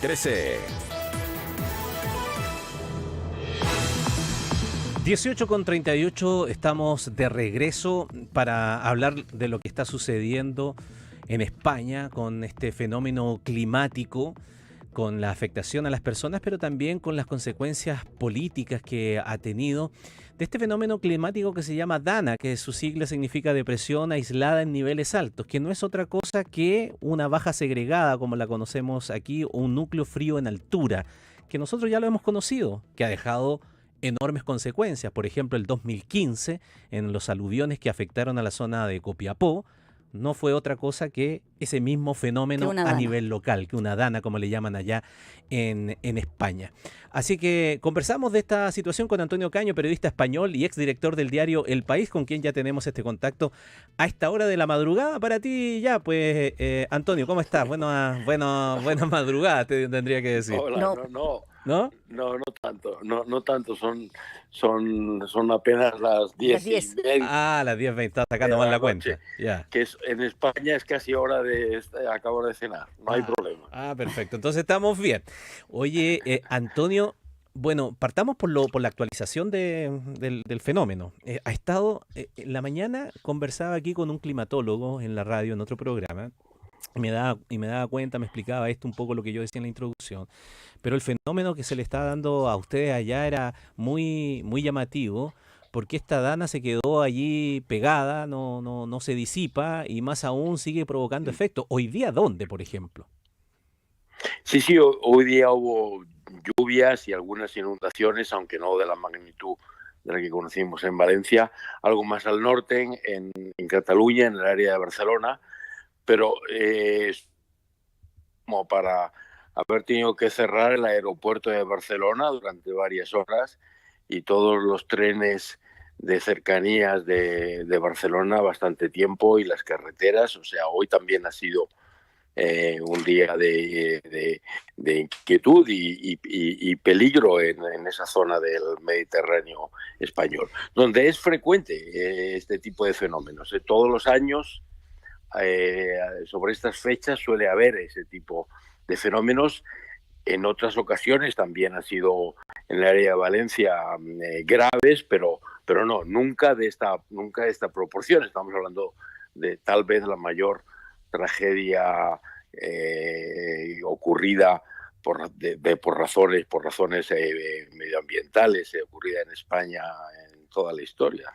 13. 18:38, estamos de regreso para hablar de lo que está sucediendo en España con este fenómeno climático, con la afectación a las personas, pero también con las consecuencias políticas que ha tenido de este fenómeno climático que se llama DANA, que su sigla significa depresión aislada en niveles altos, que no es otra cosa que una baja segregada, como la conocemos aquí, o un núcleo frío en altura, que nosotros ya lo hemos conocido, que ha dejado enormes consecuencias. Por ejemplo, el 2015, en los aluviones que afectaron a la zona de Copiapó, no fue otra cosa que ese mismo fenómeno a nivel local, que una dana, como le llaman allá en España. Así que conversamos de esta situación con Antonio Caño, periodista español y exdirector del diario El País, con quien ya tenemos este contacto a esta hora de la madrugada. Para ti ya, pues, Antonio, ¿cómo estás? Buena madrugada, te tendría que decir. Hola, ¿No? No tanto, no tanto, son apenas las 10:30. Ah, las 10:20, está sacando mal la cuenta. Ya. Que en España es casi hora de acabo de cenar, no hay problema. Perfecto, entonces estamos bien. Oye, Antonio, bueno, partamos por la actualización del fenómeno. Ha estado, en la mañana conversaba aquí con un climatólogo en la radio, en otro programa, y me daba cuenta, me explicaba esto un poco lo que yo decía en la introducción, pero el fenómeno que se le está dando a ustedes allá era muy, muy llamativo, porque esta dana se quedó allí pegada, no se disipa y más aún sigue provocando efectos. ¿Hoy día dónde, por ejemplo? Sí, hoy día hubo lluvias y algunas inundaciones, aunque no de la magnitud de la que conocimos en Valencia, algo más al norte, en Cataluña, en el área de Barcelona, pero como para haber tenido que cerrar el aeropuerto de Barcelona durante varias horas y todos los trenes de cercanías de Barcelona bastante tiempo y las carreteras. O sea, hoy también ha sido un día de inquietud y peligro en esa zona del Mediterráneo español, donde es frecuente este tipo de fenómenos. Todos los años, sobre estas fechas, suele haber ese tipo de fenómenos. En otras ocasiones también ha sido en el área de Valencia graves, pero nunca de esta proporción. Estamos hablando de tal vez la mayor tragedia ocurrida por razones medioambientales, ocurrida en España en toda la historia.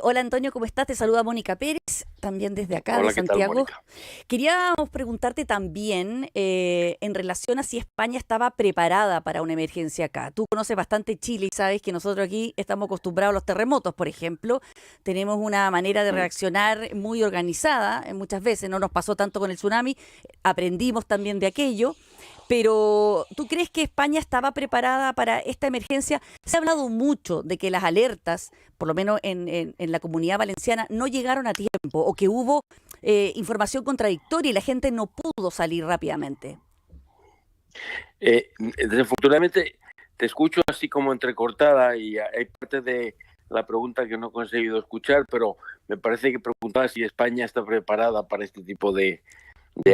Hola Antonio, ¿cómo estás? Te saluda Mónica Pérez, también desde acá, Hola, de Santiago. ¿qué tal, Mónica? Queríamos preguntarte también en relación a si España estaba preparada para una emergencia acá. Tú conoces bastante Chile y sabes que nosotros aquí estamos acostumbrados a los terremotos, por ejemplo. Tenemos una manera de reaccionar muy organizada, muchas veces no nos pasó tanto con el tsunami, aprendimos también de aquello. Pero, ¿tú crees que España estaba preparada para esta emergencia? Se ha hablado mucho de que las alertas, por lo menos en la Comunidad Valenciana, no llegaron a tiempo o que hubo información contradictoria y la gente no pudo salir rápidamente. Desafortunadamente, te escucho así como entrecortada y hay parte de la pregunta que no he conseguido escuchar, pero me parece que preguntaba si España está preparada para este tipo de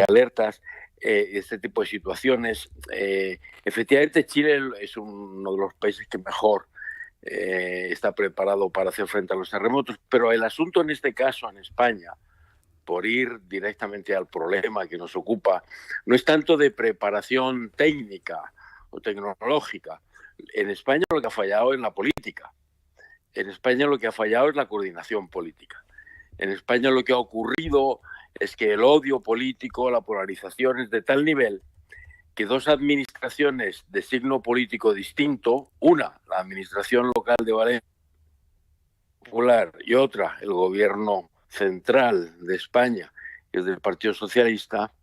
alertas. Este tipo de situaciones. Efectivamente, Chile es uno de los países que mejor está preparado para hacer frente a los terremotos, pero el asunto en este caso en España, por ir directamente al problema que nos ocupa, no es tanto de preparación técnica o tecnológica. En España lo que ha fallado es la política. En España lo que ha fallado es la coordinación política. En España lo que ha ocurrido es que el odio político, la polarización es de tal nivel que dos administraciones de signo político distinto, una, la administración local de Valencia Popular, y otra, el gobierno central de España, que es del Partido Socialista,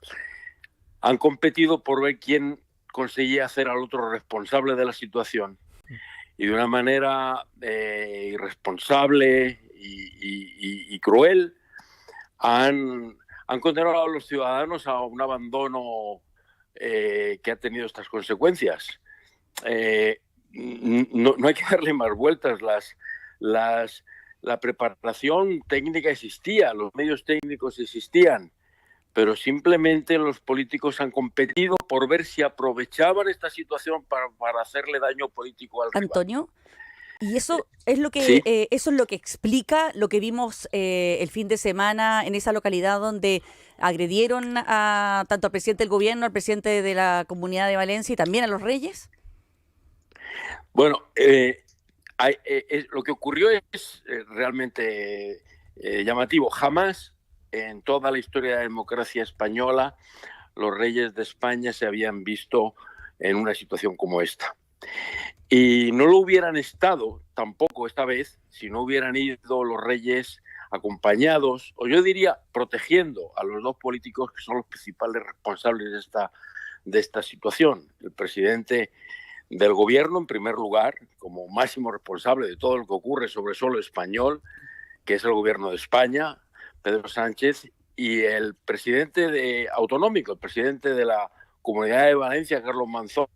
han competido por ver quién conseguía hacer al otro responsable de la situación. Y de una manera irresponsable y cruel, han condenado a los ciudadanos a un abandono que ha tenido estas consecuencias. No hay que darle más vueltas. La preparación técnica existía, los medios técnicos existían, pero simplemente los políticos han competido por ver si aprovechaban esta situación para hacerle daño político al rival. Antonio, y eso es lo que Sí. eso es lo que explica lo que vimos el fin de semana en esa localidad donde agredieron a tanto al presidente del gobierno, al presidente de la Comunidad de Valencia y también a los reyes. Bueno, lo que ocurrió es realmente llamativo. Jamás en toda la historia de la democracia española los reyes de España se habían visto en una situación como esta. Y no lo hubieran estado tampoco esta vez si no hubieran ido los reyes acompañados, o yo diría protegiendo a los dos políticos que son los principales responsables de esta situación. El presidente del gobierno, en primer lugar, como máximo responsable de todo lo que ocurre sobre suelo español, que es el gobierno de España, Pedro Sánchez, y el presidente autonómico, el presidente de la Comunidad de Valencia, Carlos Manzón,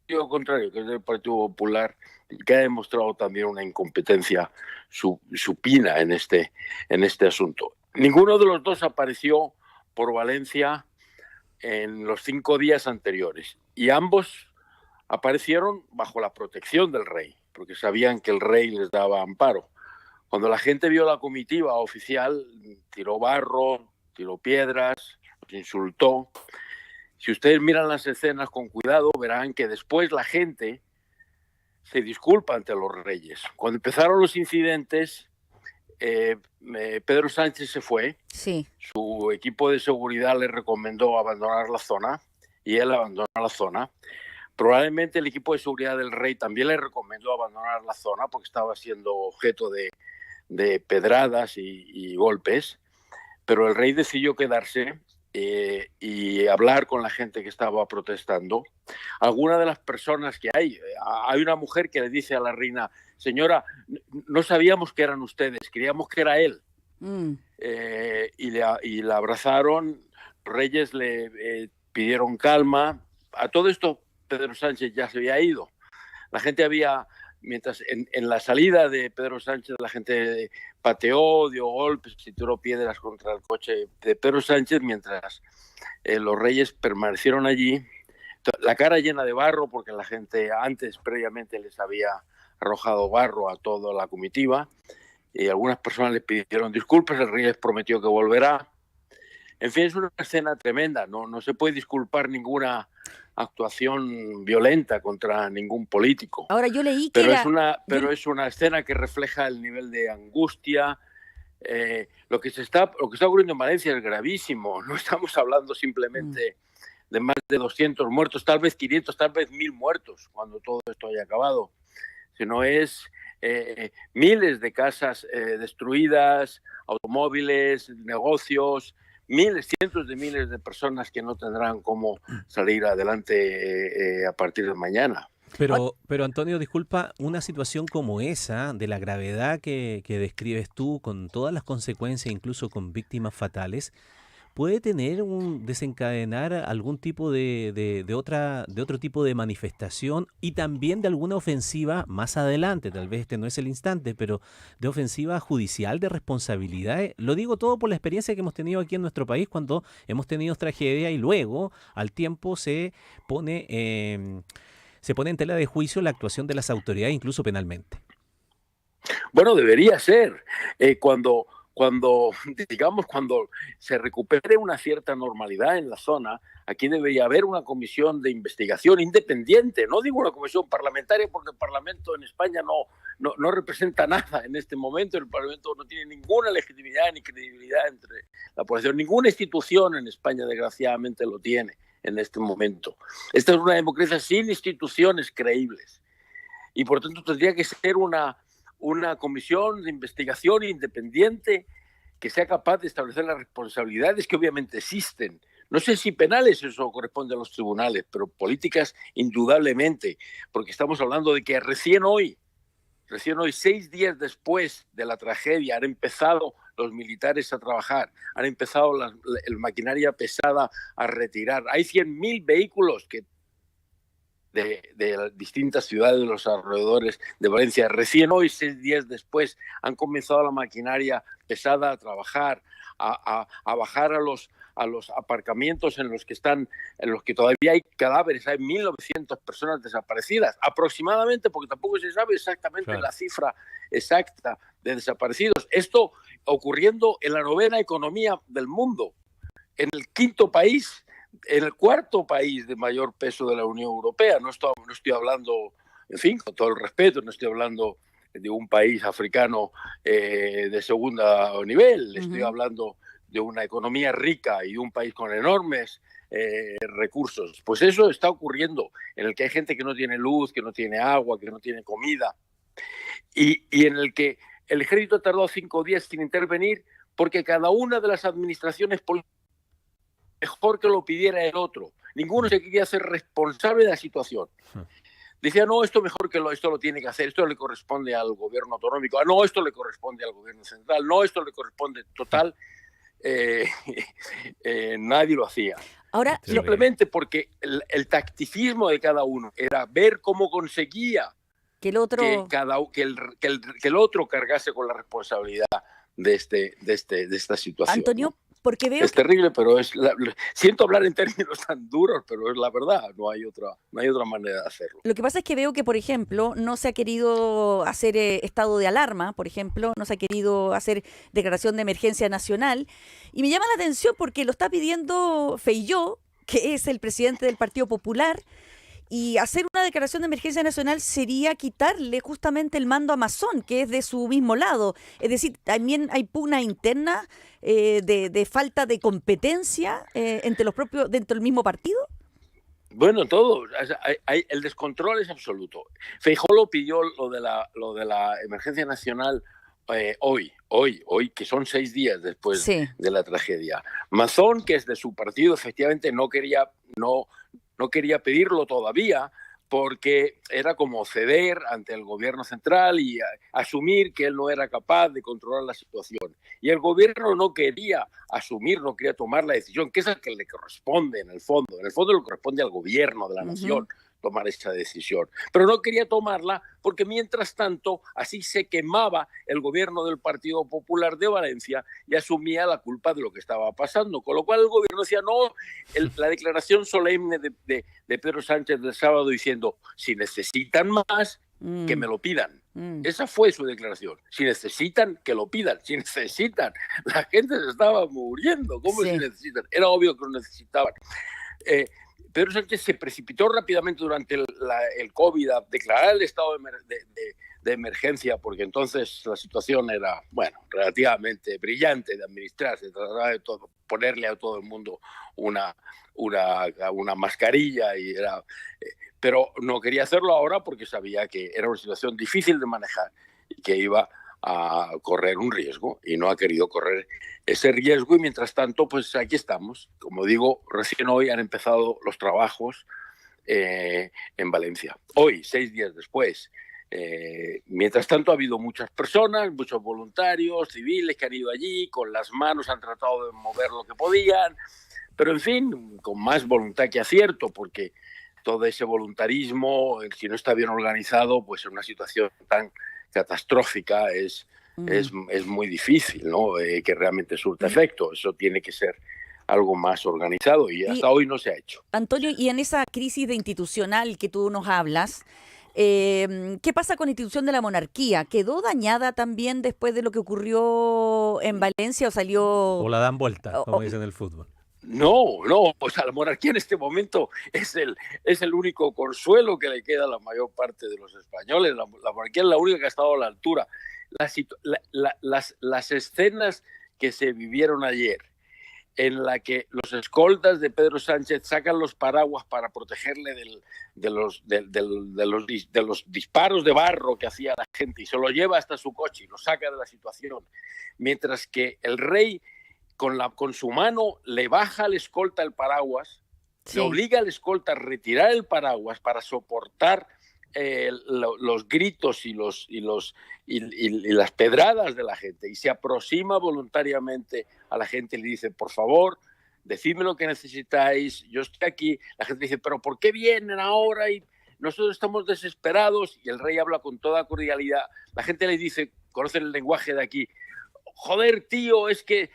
lo contrario, que es del Partido Popular, y que ha demostrado también una incompetencia supina en este asunto. Ninguno de los dos apareció por Valencia en los 5 días anteriores, y ambos aparecieron bajo la protección del rey, porque sabían que el rey les daba amparo. Cuando la gente vio la comitiva oficial, tiró barro, tiró piedras, los insultó. Si ustedes miran las escenas con cuidado, verán que después la gente se disculpa ante los reyes. Cuando empezaron los incidentes, Pedro Sánchez se fue. Sí. Su equipo de seguridad le recomendó abandonar la zona y él abandonó la zona. Probablemente el equipo de seguridad del rey también le recomendó abandonar la zona porque estaba siendo objeto de pedradas y golpes, pero el rey decidió quedarse y hablar con la gente que estaba protestando. Algunas de las personas que hay una mujer que le dice a la reina: señora, no sabíamos que eran ustedes, creíamos que era él. Y la abrazaron, los reyes le pidieron calma. A todo esto Pedro Sánchez ya se había ido. La gente mientras en la salida de Pedro Sánchez, la gente pateó, dio golpes y tiró piedras contra el coche de Pedro Sánchez, mientras los reyes permanecieron allí, la cara llena de barro, porque la gente previamente les había arrojado barro a toda la comitiva, y algunas personas les pidieron disculpas, el rey les prometió que volverá. En fin, es una escena tremenda, no se puede disculpar ninguna actuación violenta contra ningún político. Ahora yo leí que es una escena que refleja el nivel de angustia. Lo que está ocurriendo en Valencia es gravísimo. No estamos hablando simplemente de más de 200 muertos, tal vez 500, tal vez 1000 muertos cuando todo esto haya acabado, sino es miles de casas destruidas, automóviles, negocios, cientos de miles de personas que no tendrán cómo salir adelante a partir de mañana. Pero Antonio, disculpa, una situación como esa, de la gravedad que describes tú, con todas las consecuencias, incluso con víctimas fatales, puede desencadenar algún tipo de otro tipo de manifestación y también de alguna ofensiva más adelante. Tal vez este no es el instante, pero de ofensiva judicial, de responsabilidades. Lo digo todo por la experiencia que hemos tenido aquí en nuestro país cuando hemos tenido tragedia y luego al tiempo se pone en tela de juicio la actuación de las autoridades, incluso penalmente. Bueno, debería ser. Cuando se recupere una cierta normalidad en la zona, aquí debería haber una comisión de investigación independiente. No digo una comisión parlamentaria porque el Parlamento en España no representa nada en este momento. El Parlamento no tiene ninguna legitimidad ni credibilidad entre la población. Ninguna institución en España, desgraciadamente, lo tiene en este momento. Esta es una democracia sin instituciones creíbles y por tanto tendría que ser una comisión de investigación independiente que sea capaz de establecer las responsabilidades que obviamente existen. No sé si penales, eso corresponde a los tribunales, pero políticas indudablemente, porque estamos hablando de que recién hoy, 6 días después de la tragedia, han empezado los militares a trabajar, han empezado la maquinaria pesada a retirar. Hay 100.000 vehículos de distintas ciudades de los alrededores de Valencia. Recién hoy, 6 días después, han comenzado la maquinaria pesada a trabajar, a bajar a a los aparcamientos en los que todavía hay cadáveres, hay 1.900 personas desaparecidas, aproximadamente, porque tampoco se sabe exactamente la cifra exacta de desaparecidos. Esto ocurriendo en la 9ª economía del mundo, en el 5º país, en el 4º país de mayor peso de la Unión Europea. No estoy hablando, en fin, con todo el respeto, no estoy hablando de un país africano de segundo nivel, estoy hablando de una economía rica y de un país con enormes recursos. Pues eso está ocurriendo, en el que hay gente que no tiene luz, que no tiene agua, que no tiene comida, y en el que el ejército tardó 5 días sin intervenir porque cada una de las administraciones políticas mejor que lo pidiera el otro. Ninguno se quería hacer responsable de la situación. Decía, no, esto mejor que esto lo tiene que hacer, esto le corresponde al gobierno autonómico, no, esto le corresponde al gobierno central, no, esto le corresponde total. Nadie lo hacía. Ahora, simplemente porque el tacticismo de cada uno era ver cómo conseguía que el otro que el otro cargase con la responsabilidad de esta situación. Antonio, ¿no? porque veo es terrible, pero siento hablar en términos tan duros, pero es la verdad, no hay otra manera de hacerlo. Lo que pasa es que veo que, por ejemplo, no se ha querido hacer estado de alarma, por ejemplo, no se ha querido hacer declaración de emergencia nacional, y me llama la atención porque lo está pidiendo Feijóo, que es el presidente del Partido Popular, y hacer una declaración de emergencia nacional sería quitarle justamente el mando a Mazón, que es de su mismo lado. Es decir, también hay pugna interna de falta de competencia dentro del mismo partido. Bueno, todo. El descontrol es absoluto. Feijóo lo pidió lo de la emergencia nacional hoy, que son 6 días después de la tragedia. Mazón, que es de su partido, efectivamente no quería pedirlo todavía porque era como ceder ante el gobierno central y asumir que él no era capaz de controlar la situación. Y el gobierno no quería asumir, no quería tomar la decisión, que es el que le corresponde en el fondo. En el fondo le corresponde al gobierno de la nación tomar esta decisión. Pero no quería tomarla porque mientras tanto así se quemaba el gobierno del Partido Popular de Valencia y asumía la culpa de lo que estaba pasando. Con lo cual el gobierno decía, no, la declaración solemne de Pedro Sánchez del sábado diciendo, si necesitan más, que me lo pidan. Esa fue su declaración. Si necesitan, que lo pidan. Si necesitan. La gente se estaba muriendo. ¿Cómo si necesitan? Era obvio que lo necesitaban. Pedro Sánchez se precipitó rápidamente durante el COVID a declarar el estado de emergencia, porque entonces la situación era, bueno, relativamente brillante de administrar. Se trataba de ponerle a todo el mundo una mascarilla, pero no quería hacerlo ahora porque sabía que era una situación difícil de manejar y que iba a correr un riesgo, y no ha querido correr ese riesgo, y mientras tanto pues aquí estamos. Como digo, recién hoy han empezado los trabajos en Valencia, hoy, 6 días después. Mientras tanto ha habido muchas personas, muchos voluntarios civiles que han ido allí, con las manos han tratado de mover lo que podían, pero en fin, con más voluntad que acierto, porque todo ese voluntarismo, si no está bien organizado, pues en una situación tan catastrófica es muy difícil, ¿no? Que realmente surta efecto. Eso tiene que ser algo más organizado y hasta hoy no se ha hecho. Antonio, y en esa crisis de institucional que tú nos hablas, ¿qué pasa con la institución de la monarquía? ¿Quedó dañada también después de lo que ocurrió en Valencia o salió...? O la dan vuelta, como dicen en el fútbol. No, o sea, la monarquía en este momento es el único consuelo que le queda a la mayor parte de los españoles. La monarquía es la única que ha estado a la altura. Las escenas que se vivieron ayer, en la que los escoltas de Pedro Sánchez sacan los paraguas para protegerle de los disparos de barro que hacía la gente, y se lo lleva hasta su coche y lo saca de la situación, mientras que el rey con su mano le baja al escolta el paraguas, le obliga al escolta a retirar el paraguas para soportar los gritos y las pedradas de la gente, y se aproxima voluntariamente a la gente y le dice, por favor, decidme lo que necesitáis, yo estoy aquí. La gente dice, pero ¿por qué vienen ahora? Y nosotros estamos desesperados. Y el rey habla con toda cordialidad. La gente le dice, conocen el lenguaje de aquí, joder, tío, es que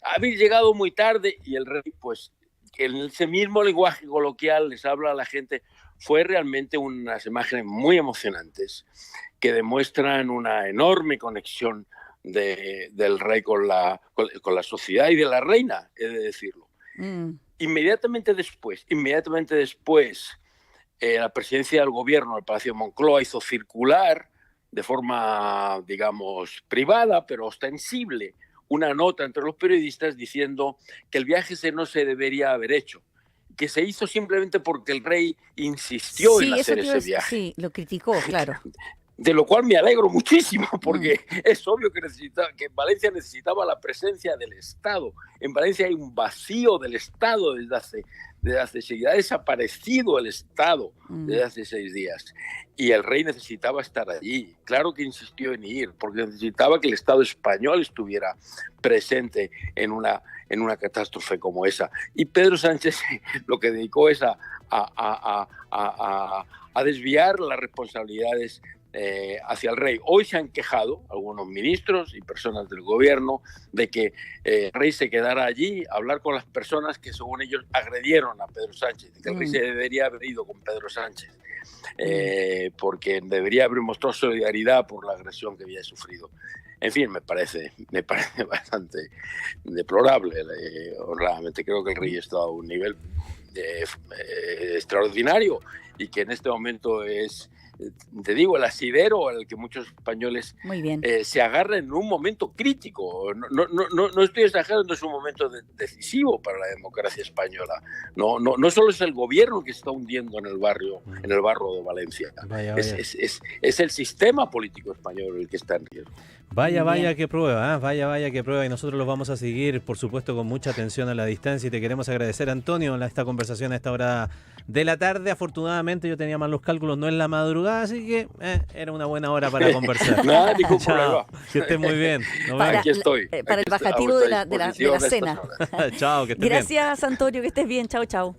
habéis llegado muy tarde. Y el rey, pues, en ese mismo lenguaje coloquial les habla a la gente. Fue realmente unas imágenes muy emocionantes que demuestran una enorme conexión del rey con la sociedad y de la reina, he de decirlo. Inmediatamente después, la presidencia del gobierno del Palacio de Moncloa hizo circular de forma, digamos, privada, pero ostensible, una nota entre los periodistas diciendo que el viaje no se debería haber hecho, que se hizo simplemente porque el rey insistió en hacer ese viaje. Sí, lo criticó, claro. De lo cual me alegro muchísimo, porque es obvio que Valencia necesitaba la presencia del Estado. En Valencia hay un vacío del Estado desde hace 6 días. Ha desaparecido el Estado desde hace 6 días. Y el rey necesitaba estar allí. Claro que insistió en ir, porque necesitaba que el Estado español estuviera presente en una catástrofe como esa. Y Pedro Sánchez lo que dedicó es a desviar las responsabilidades hacia el rey. Hoy se han quejado algunos ministros y personas del gobierno de que el rey se quedara allí a hablar con las personas que según ellos agredieron a Pedro Sánchez, que el rey se debería haber ido con Pedro Sánchez porque debería haber mostrado solidaridad por la agresión que había sufrido. En fin, me parece bastante deplorable. Honradamente creo que el rey está a un nivel extraordinario y que en este momento es, te digo, el asidero al que muchos españoles se agarran en un momento crítico. No estoy exagerando, es un momento decisivo para la democracia española. No solo es el gobierno que se está hundiendo en el barro de Valencia. Vaya. Es el sistema político español el que está en riesgo. Vaya que prueba, vaya que prueba, y nosotros los vamos a seguir, por supuesto, con mucha atención a la distancia, y te queremos agradecer, Antonio, esta conversación a esta hora de la tarde. Afortunadamente yo tenía mal los cálculos, no en la madrugada, así que era una buena hora para conversar. Nada, ningún problema. Que estés muy bien. Aquí estoy. Para el bajativo de la cena. Chao, que estés bien. Gracias, Antonio, que estés bien. Chao. Chao.